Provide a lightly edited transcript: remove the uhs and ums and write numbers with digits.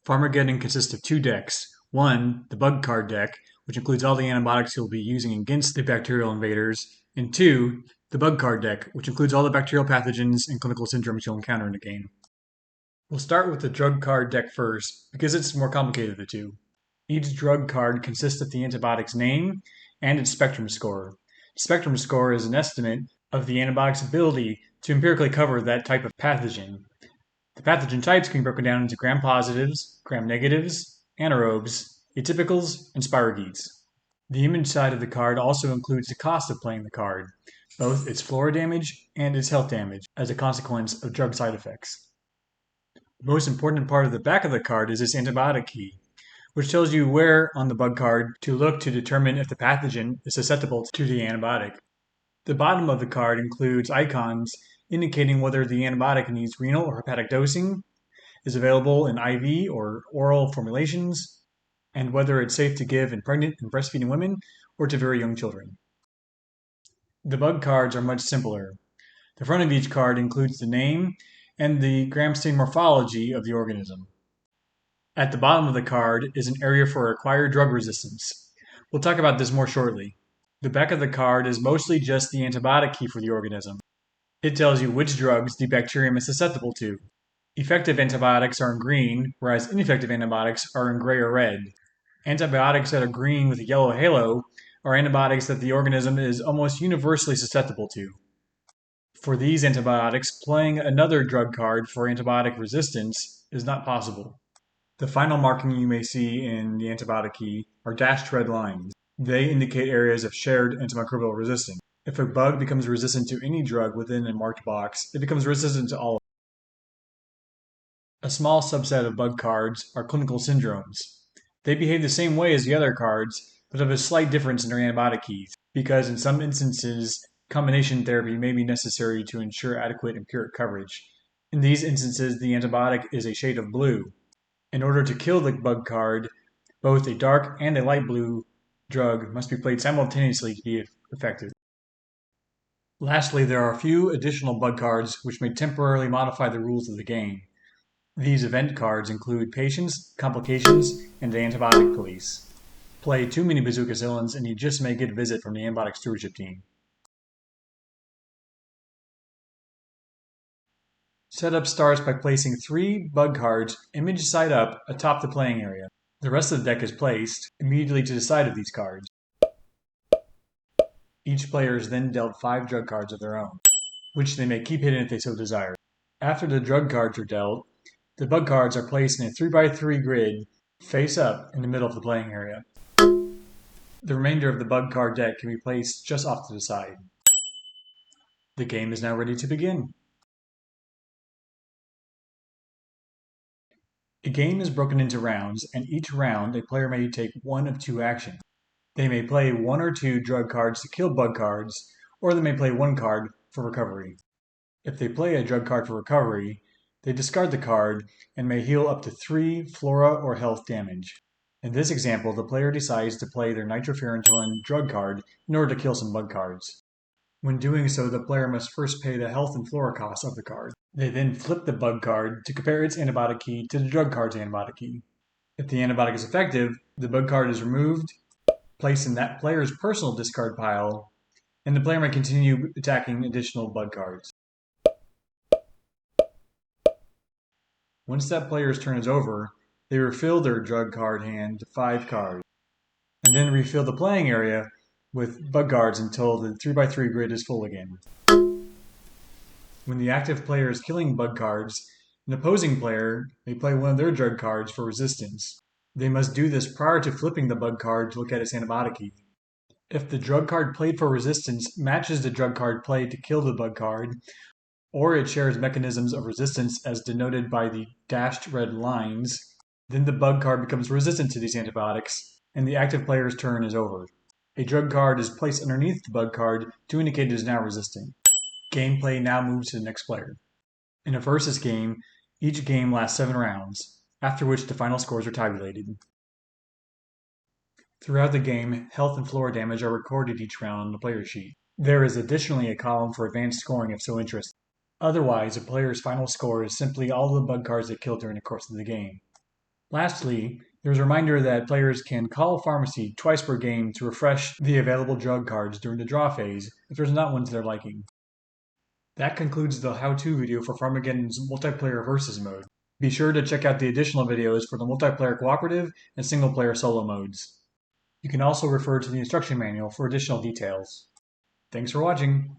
Pharmageddon consists of two decks. One, the bug card deck, which includes all the antibiotics you'll be using against the bacterial invaders, and two, the bug card deck, which includes all the bacterial pathogens and clinical syndromes you'll encounter in the game. We'll start with the drug card deck first, because it's more complicated of the two. Each drug card consists of the antibiotic's name and its spectrum score. The spectrum score is an estimate of the antibiotic's ability to empirically cover that type of pathogen. The pathogen types can be broken down into gram-positives, gram-negatives, anaerobes, atypicals, and spirochetes. The image side of the card also includes the cost of playing the card, both its flora damage and its health damage, as a consequence of drug side effects. The most important part of the back of the card is its antibiotic key, which tells you where on the bug card to look to determine if the pathogen is susceptible to the antibiotic. The bottom of the card includes icons indicating whether the antibiotic needs renal or hepatic dosing, is available in IV or oral formulations, and whether it's safe to give in pregnant and breastfeeding women or to very young children. The bug cards are much simpler. The front of each card includes the name and the gram-stain morphology of the organism. At the bottom of the card is an area for acquired drug resistance. We'll talk about this more shortly. The back of the card is mostly just the antibiotic key for the organism. It tells you which drugs the bacterium is susceptible to. Effective antibiotics are in green, whereas ineffective antibiotics are in gray or red. Antibiotics that are green with a yellow halo are antibiotics that the organism is almost universally susceptible to. For these antibiotics, playing another drug card for antibiotic resistance is not possible. The final marking you may see in the antibiotic key are dashed red lines. They indicate areas of shared antimicrobial resistance. If a bug becomes resistant to any drug within a marked box, it becomes resistant to all of them. A small subset of bug cards are clinical syndromes. They behave the same way as the other cards, but have a slight difference in their antibiotic keys, because in some instances, combination therapy may be necessary to ensure adequate empiric coverage. In these instances, the antibiotic is a shade of blue. In order to kill the bug card, both a dark and a light blue drug must be played simultaneously to be effective. Lastly, there are a few additional bug cards which may temporarily modify the rules of the game. These event cards include patients, complications, and the antibiotic police. Play too many bazooka-cillins and you just may get a visit from the antibiotic stewardship team. Setup starts by placing 3 bug cards image side up atop the playing area. The rest of the deck is placed immediately to the side of these cards. Each player is then dealt 5 drug cards of their own, which they may keep hidden if they so desire. After the drug cards are dealt, the bug cards are placed in a 3x3 grid face up in the middle of the playing area. The remainder of the bug card deck can be placed just off to the side. The game is now ready to begin. A game is broken into rounds, and each round a player may take one of 2 actions. They may play 1 or 2 drug cards to kill bug cards, or they may play 1 card for recovery. If they play a drug card for recovery, they discard the card and may heal up to 3 flora or health damage. In this example, the player decides to play their nitrofurantoin drug card in order to kill some bug cards. When doing so, the player must first pay the health and flora costs of the card. They then flip the bug card to compare its antibiotic key to the drug card's antibiotic key. If the antibiotic is effective, the bug card is removed, placed in that player's personal discard pile, and the player may continue attacking additional bug cards. Once that player's turn is over, they refill their drug card hand to 5 cards, and then refill the playing area with bug cards until the 3x3 grid is full again. When the active player is killing bug cards, an opposing player may play one of their drug cards for resistance. They must do this prior to flipping the bug card to look at its antibiotic key. If the drug card played for resistance matches the drug card played to kill the bug card, or it shares mechanisms of resistance as denoted by the dashed red lines, then the bug card becomes resistant to these antibiotics, and the active player's turn is over. A drug card is placed underneath the bug card to indicate it is now resistant. Gameplay now moves to the next player. In a versus game, each game lasts 7 rounds, after which the final scores are tabulated. Throughout the game, health and flora damage are recorded each round on the player sheet. There is additionally a column for advanced scoring if so interested. Otherwise, a player's final score is simply all the bug cards they killed during the course of the game. Lastly, there's a reminder that players can call a pharmacy twice per game to refresh the available drug cards during the draw phase if there's not one to their liking. That concludes the how-to video for Pharmageddon's multiplayer versus mode. Be sure to check out the additional videos for the multiplayer cooperative and single-player solo modes. You can also refer to the instruction manual for additional details. Thanks for watching!